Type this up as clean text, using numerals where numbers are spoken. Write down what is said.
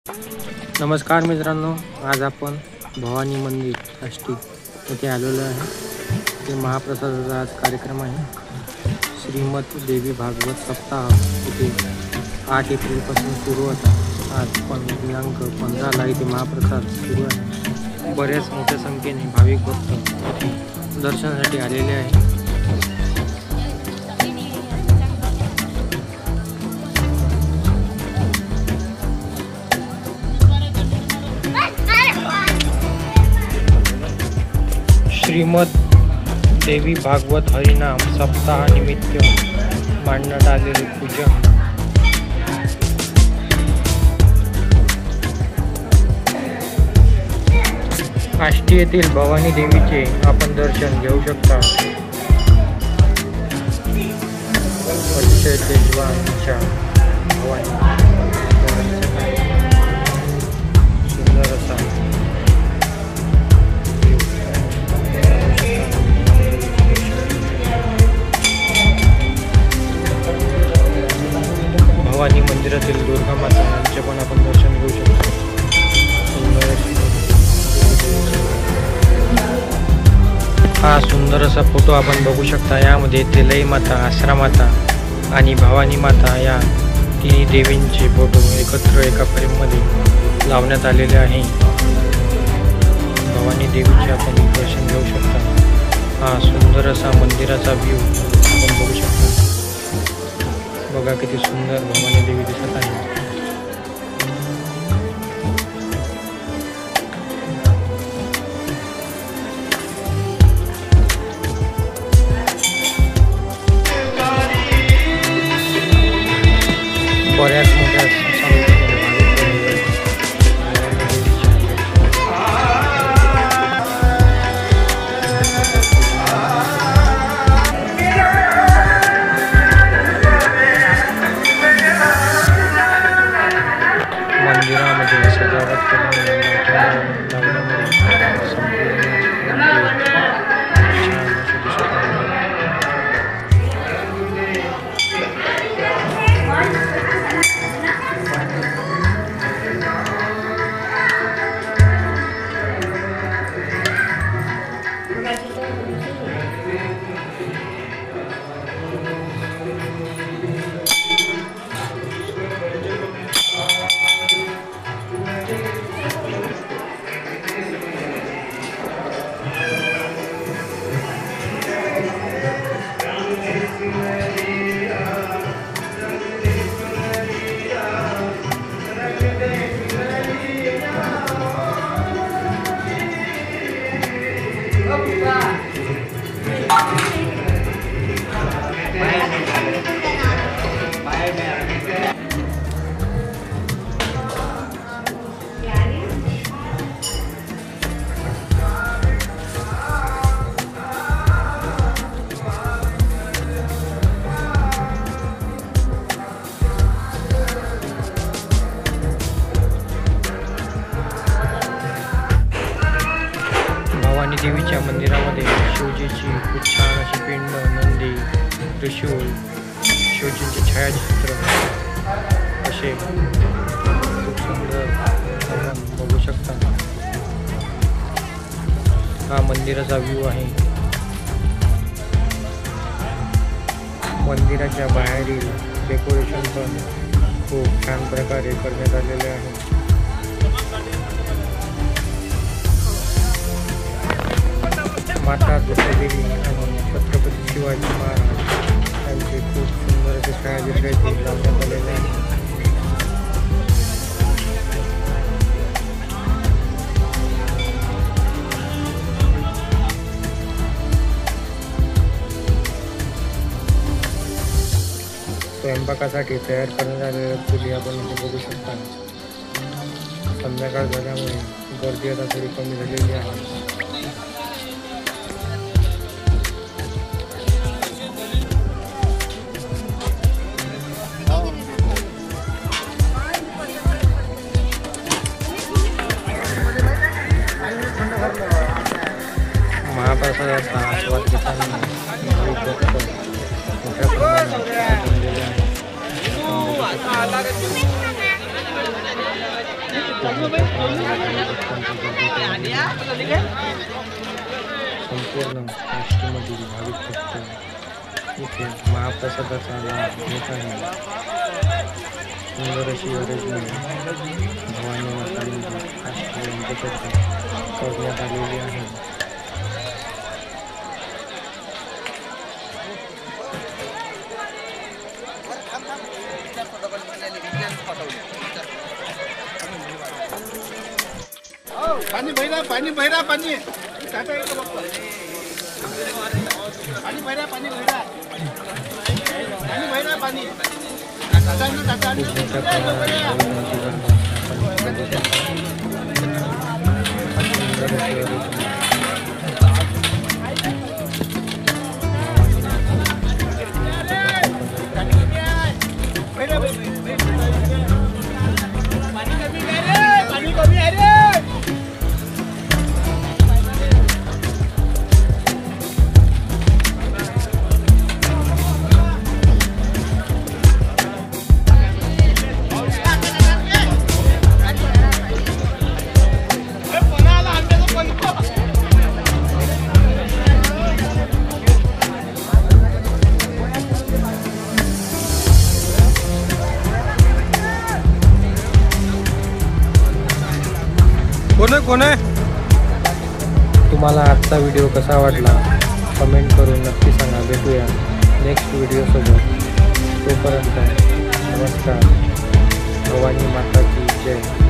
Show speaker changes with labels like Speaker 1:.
Speaker 1: नमस्कार मित्रांनो, आज आपण भवानी मंदिर आष्टी येथे आलेलो आहे। ते महाप्रसादाचा आज कार्यक्रम आहे। श्रीमद देवी भागवत सप्ताह इथे 8 एप्रिलपासून सुरू होता। आज दिनांक 15ला इथे महाप्रसाद सुरू आहे। बऱ्याच मोठ्या संख्येने भाविक भक्त दर्शनासाठी आलेले आहे। श्रीमद देवी भागवत हरिनाम सप्ताह निमित्त मांडण्यात आलेले पूजन आष्टी येथील भवानी देवीचे आपण दर्शन घेऊ शकता। अक्षय तेजवानच्या भवानी सुंदर असा भवानी मंदिरातील दुर्गा माता यांचे पण आपण दर्शन घेऊ शकतो। हा सुंदर असा फोटो आपण बघू शकता। यामध्ये तेलई माता, आसरा माता आणि भवानी माता या तिन्ही देवींचे फोटो एकत्र एका फ्रेममध्ये लावण्यात आलेले आहे। भवानी देवीचे आपण दर्शन घेऊ शकता। हा सुंदर असा मंदिराचा व्ह्यू आपण बघू शकता। बघा किती सुंदर भवानी देवी दिसत आहे। बऱ्याच मोठ्या मंदिरामध्ये सजावट देवीच्या मंदिरामध्ये शिवजीची खूप छान अशी पिंड, नंदी, त्रिशूल, शिवजींचे छायाचित्र असे खूप सुंदर आपण बघू शकता। हा मंदिराचा व्ह्यू आहे। मंदिराच्या बाहेरील डेकोरेशन पण खूप छान प्रकारे करण्यात आलेले आहे। माता दुर्गादेवी आणि छत्रपती शिवाजी महाराज यांचे खूप सुंदर असे छायाचित्र लावण्यात आलेले आहे। स्वयंपाकासाठी तयार करण्यात आलेल्या चुली आपण इथे बघू शकता। संध्याकाळ झाल्यामुळे गर्दी आता थोडी कमी झालेली आहे। महाप्रसादाचा आस्वाद घेताना मोठ्या प्रमाणात संपूर्ण काष्टीमधील भाविक भक्त इथे महाप्रसादाचा लाभ घेत आहे. सुंदर अशी अरेंजमेंट भवानी माता मंदिर काष्टी यांच्यातर्फे करण्यात आलेली आहे.
Speaker 2: पाणी भैरा पाणी भैरा पाणी पाणी भैरा पाणी भैरा पाणी भैरा पाणी
Speaker 1: कोण आहे? तुम्हाला आजचा व्हिडिओ कसा वाटला कमेंट करून नक्की सांगा. भेटूया नेक्स्ट व्हिडिओसोबत. तोपर्यंत नमस्कार. भवानी माता की जय.